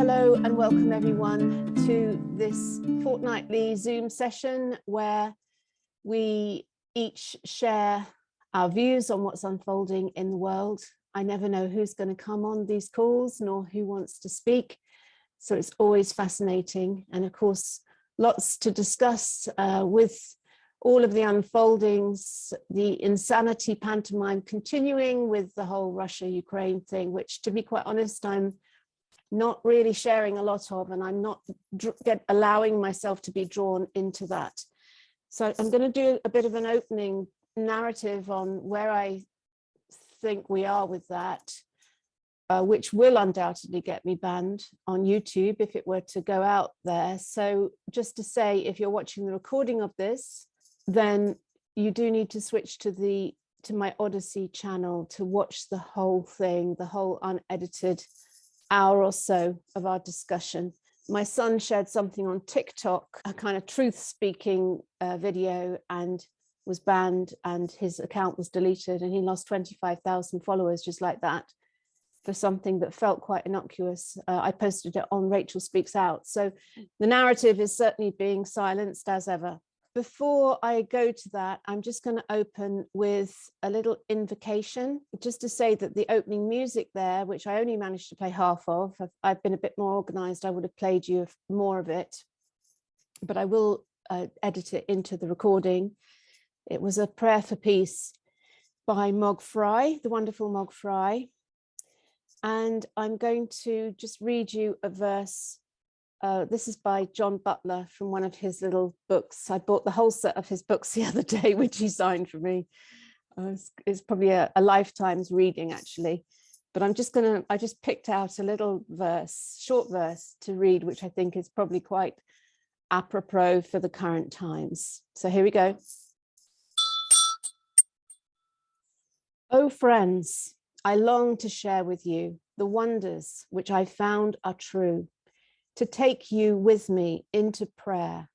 Hello and welcome everyone to this fortnightly Zoom session where we each share our views on what's unfolding in the world. I never know who's going to come on these calls nor who wants to speak, so it's always fascinating, and of course lots to discuss with all of the unfoldings, the insanity pantomime continuing with the whole Russia-Ukraine thing, which, to be quite honest, I'm not really sharing a lot of, and I'm not allowing myself to be drawn into that. So I'm going to do a bit of an opening narrative on where I think we are with that, which will undoubtedly get me banned on YouTube if it were to go out there. So just to say, if you're watching the recording of this, then you do need to switch to my Odyssey channel to watch the whole thing, the whole unedited hour or so of our discussion. My son shared something on TikTok, a kind of truth-speaking video, and was banned, and his account was deleted, and he lost 25,000 followers just like that for something that felt quite innocuous. I posted it on Rachel Speaks Out. So the narrative is certainly being silenced as ever. Before I go to that, I'm just going to open with a little invocation, just to say that the opening music there, which I only managed to play half of, I've been a bit more organized, I would have played you more of it, but I will edit it into the recording. It was a prayer for peace by Mog Fry, the wonderful Mog Fry. And I'm going to just read you a verse. This is by John Butler from one of his little books. I bought the whole set of his books the other day, which he signed for me. It's probably a lifetime's reading, actually. But I just picked out a little verse, short verse to read, which I think is probably quite apropos for the current times. So here we go. Oh, friends, I long to share with you the wonders which I found are true, to take you with me into prayer,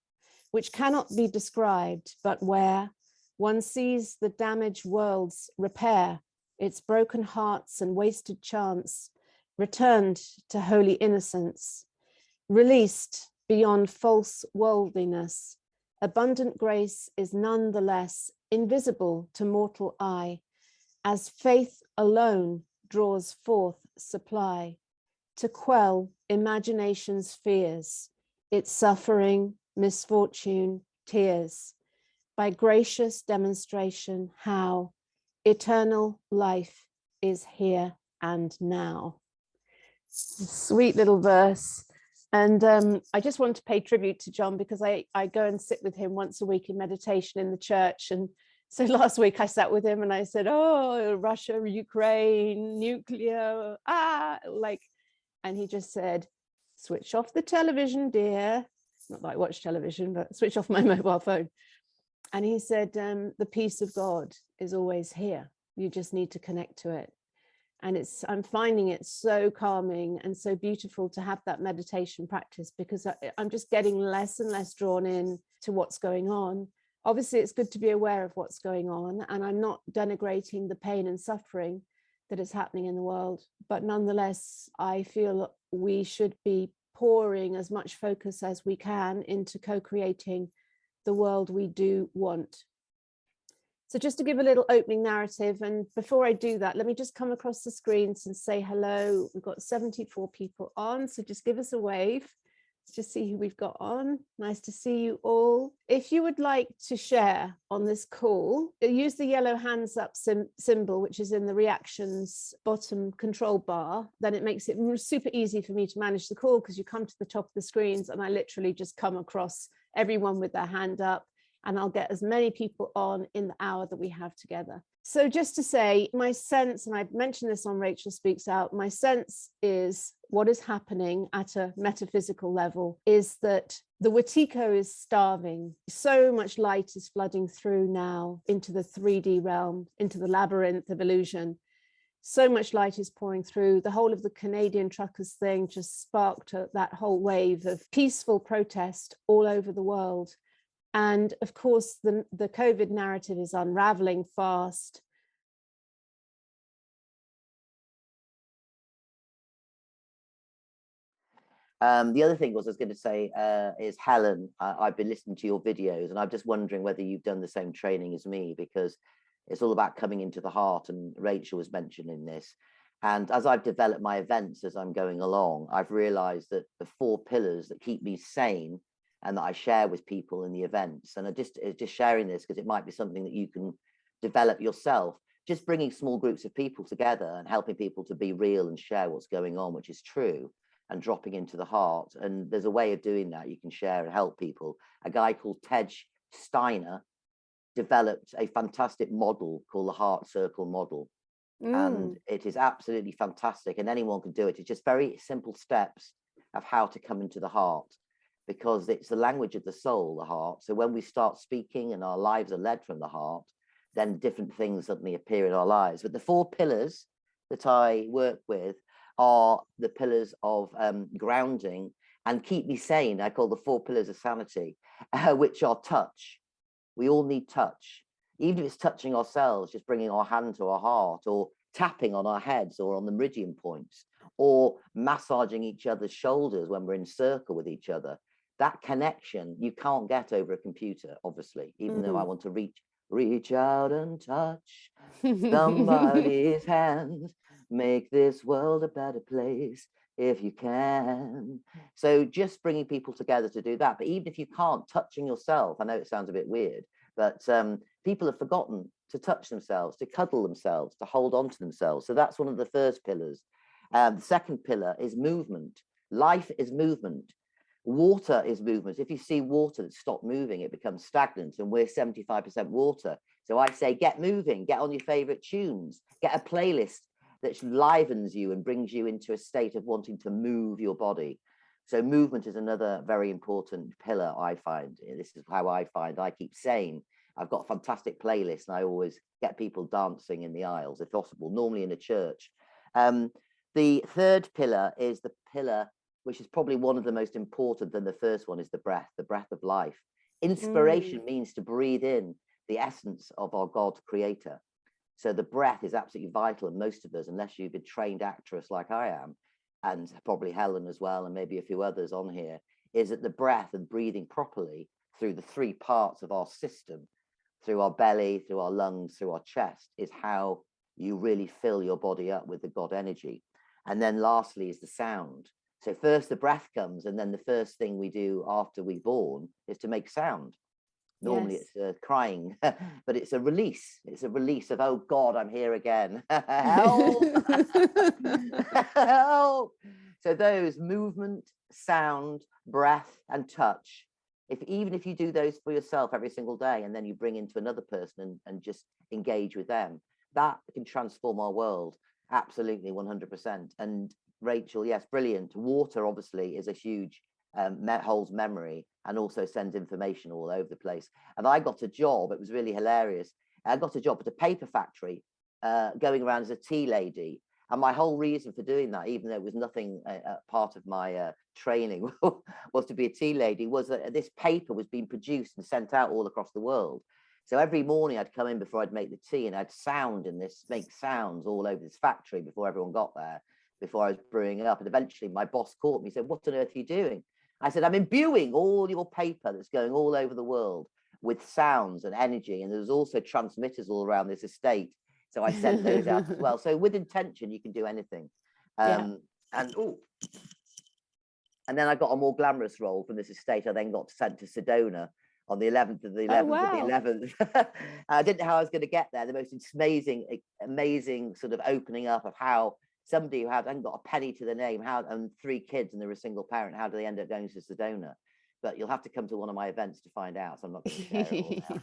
which cannot be described, but where one sees the damaged world's repair, its broken hearts and wasted chance, returned to holy innocence, released beyond false worldliness. Abundant grace is none the less invisible to mortal eye, as faith alone draws forth supply to quell imagination's fears, its suffering, misfortune, tears, by gracious demonstration how eternal life is here and now. Sweet little verse. And I just want to pay tribute to John, because I go and sit with him once a week in meditation in the church. And so last week I sat with him and I said, oh, Russia, Ukraine, nuclear, and he just said, switch off the television, dear. Not that I watch television, but switch off my mobile phone. And he said, the peace of God is always here. You just need to connect to it. And I'm finding it so calming and so beautiful to have that meditation practice, because I'm just getting less and less drawn in to what's going on. Obviously, it's good to be aware of what's going on, and I'm not denigrating the pain and suffering that is happening in the world, but nonetheless, I feel we should be pouring as much focus as we can into co-creating the world we do want. So just to give a little opening narrative, and before I do that, let me just come across the screens and say hello. We've got 74 people on, so just give us a wave. Just see who we've got on. Nice to see you all. If you would like to share on this call, use the yellow hands up symbol, which is in the reactions bottom control bar. Then it makes it super easy for me to manage the call, because you come to the top of the screens and I literally just come across everyone with their hand up, and I'll get as many people on in the hour that we have together. So just to say, my sense, and I've mentioned this on Rachel Speaks Out, my sense is what is happening at a metaphysical level is that the Wetiko is starving. So much light is flooding through now into the 3D realm, into the labyrinth of illusion. So much light is pouring through. The whole of the Canadian truckers thing just sparked that whole wave of peaceful protest all over the world. And of course, the COVID narrative is unraveling fast. The other thing I was going to say is, Helen, I've been listening to your videos, and I'm just wondering whether you've done the same training as me, because it's all about coming into the heart, and Rachel was mentioning this. And as I've developed my events as I'm going along, I've realized that the 4 pillars that keep me sane and that I share with people in the events, and I just sharing this because it might be something that you can develop yourself, just bringing small groups of people together and helping people to be real and share what's going on, which is true, and dropping into the heart. And there's a way of doing that. You can share and help people. A guy called Tej Steiner developed a fantastic model called the Heart Circle model. And it is absolutely fantastic, and anyone can do it. It's just very simple steps of how to come into the heart, because it's the language of the soul, the heart. So when we start speaking and our lives are led from the heart, then different things suddenly appear in our lives. But the 4 pillars that I work with are the pillars of grounding and keep me sane. I call the 4 pillars of sanity, which are touch. We all need touch. Even if it's touching ourselves, just bringing our hand to our heart, or tapping on our heads or on the meridian points, or massaging each other's shoulders when we're in circle with each other. That connection you can't get over a computer, obviously, even though I want to reach out and touch somebody's hand, make this world a better place if you can. So just bringing people together to do that. But even if you can't, touching yourself, I know it sounds a bit weird, but people have forgotten to touch themselves, to cuddle themselves, to hold on to themselves. So that's one of the first pillars. The second pillar is movement. Life is movement. Water is movement. If you see water that stops moving, it becomes stagnant, and we're 75% water. So I say, get moving, get on your favorite tunes, get a playlist that livens you and brings you into a state of wanting to move your body. So movement is another very important pillar, I find. This is how I find I keep sane. I've got a fantastic playlist, and I always get people dancing in the aisles, if possible, normally in a church. The third pillar is the pillar, which is probably one of the most important than the first one, is the breath of life. Inspiration means to breathe in the essence of our God creator. So the breath is absolutely vital. And most of us, unless you've been a trained actress like I am, and probably Helen as well, and maybe a few others on here, is that the breath and breathing properly through the 3 parts of our system, through our belly, through our lungs, through our chest, is how you really fill your body up with the God energy. And then lastly is the sound. So first the breath comes, and then the first thing we do after we're born is to make sound. Normally it's crying, but it's a release. It's a release of, oh God, I'm here again. Help! Help! So those movement, sound, breath, and touch, even if you do those for yourself every single day, and then you bring into another person and just engage with them, that can transform our world. Absolutely, 100%. And Rachel, yes, brilliant. Water obviously is a huge holds memory and also sends information all over the place. And I got a job, it was really hilarious. I got a job at a paper factory, going around as a tea lady. And my whole reason for doing that, even though it was nothing part of my training was to be a tea lady, was that this paper was being produced and sent out all across the world. So every morning I'd come in before I'd make the tea, and I'd make sounds all over this factory before everyone got there, before I was brewing it up. And eventually my boss caught me, said, what on earth are you doing? I said, I'm imbuing all your paper that's going all over the world with sounds and energy. And there's also transmitters all around this estate. So I sent those out as well. So with intention, you can do anything. And then I got a more glamorous role from this estate. I then got sent to Sedona on the 11th of the 11th of the 11th. I didn't know how I was going to get there. The most amazing sort of opening up of how somebody who hadn't got a penny to the name, and 3 kids, and they're a single parent, how do they end up going to Sedona? But you'll have to come to one of my events to find out, so I'm not going to share it all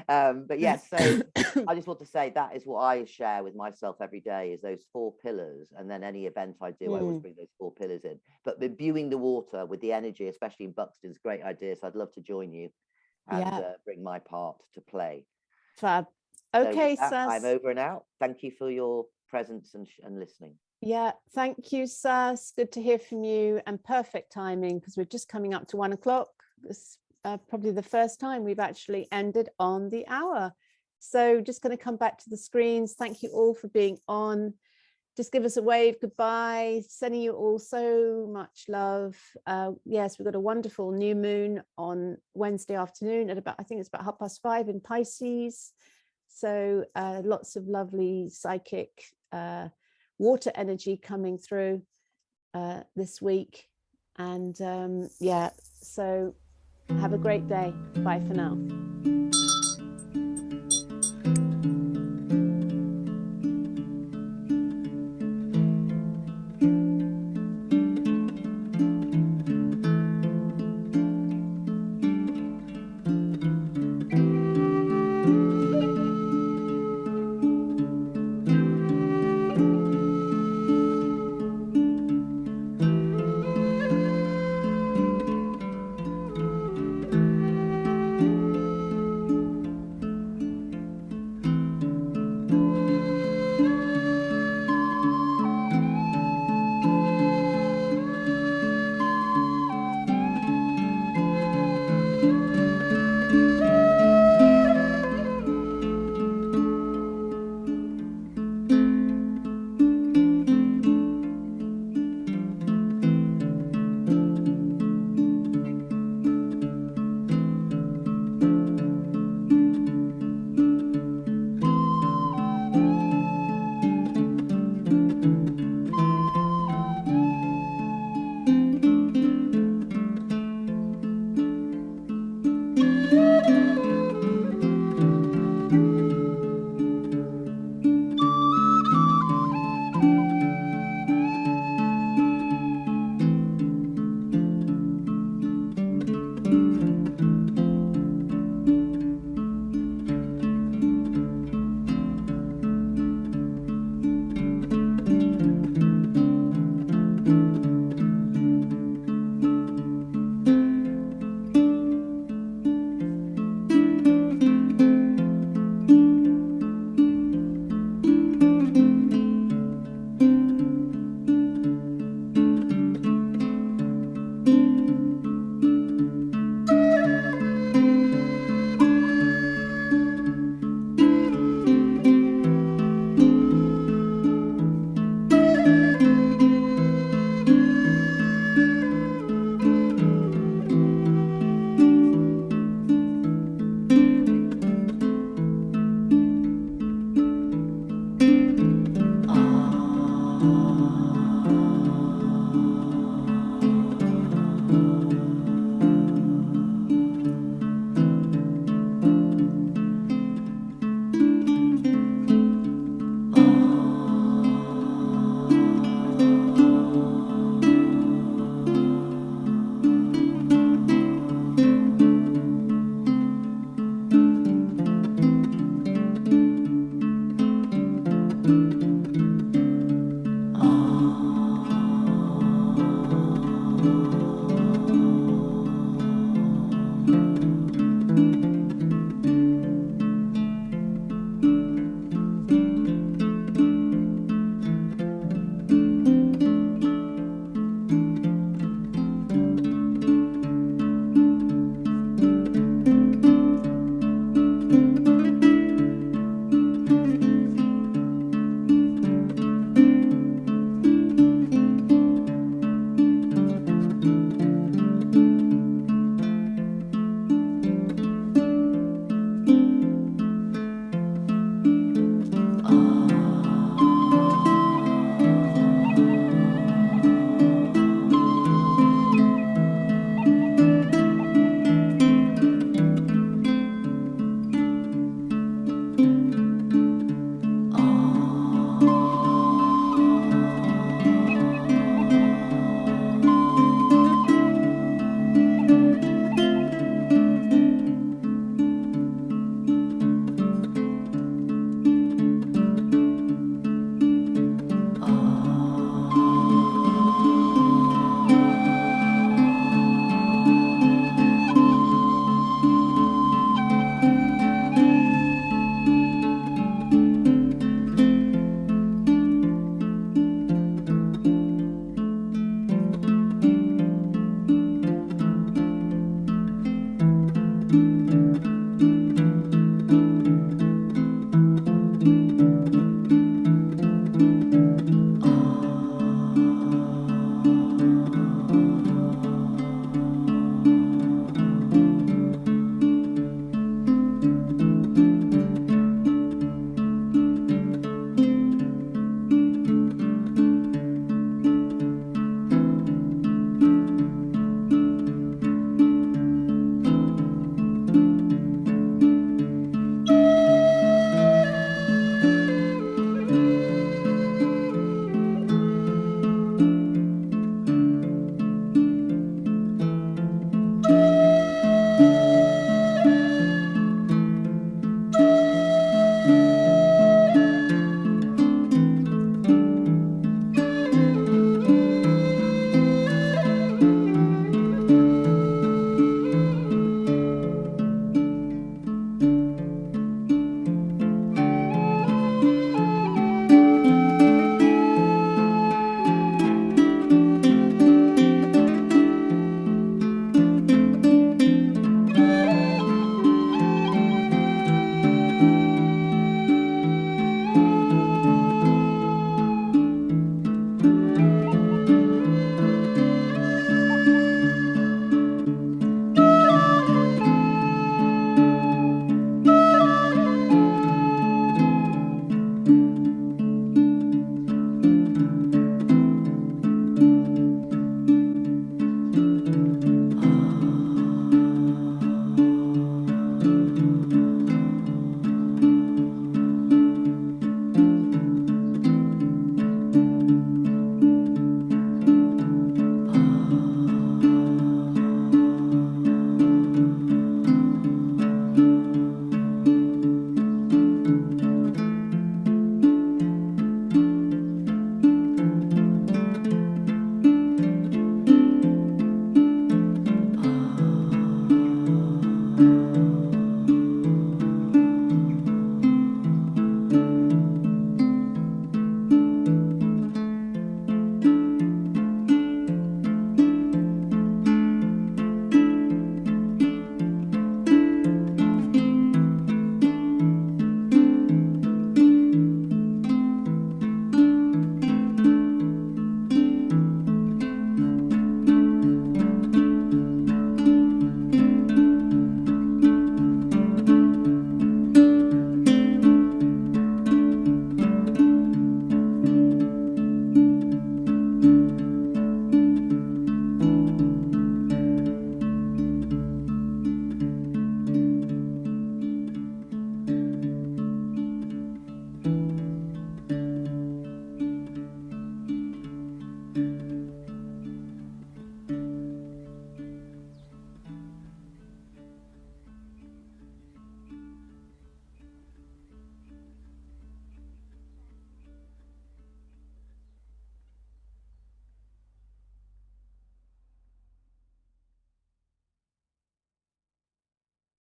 now. But yes, so I just want to say that is what I share with myself every day, is those 4 pillars. And then any event I do, I always bring those 4 pillars in. But imbuing the water with the energy, especially in Buxton, is a great idea. So I'd love to join you and bring my part to play. Fab. Okay, so I'm over and out. Thank you for your presence and listening. Yeah, thank you, Sas. Good to hear from you, and perfect timing, because we're just coming up to 1 o'clock. This probably the first time we've actually ended on the hour. So just going to come back to the screens. Thank you all for being on. just give us a wave goodbye. Sending you all so much love. Yes, we've got a wonderful new moon on Wednesday afternoon at about, I think it's about 5:30 in Pisces. So lots of lovely psychic water energy coming through this week. And yeah, so have a great day. Bye for now.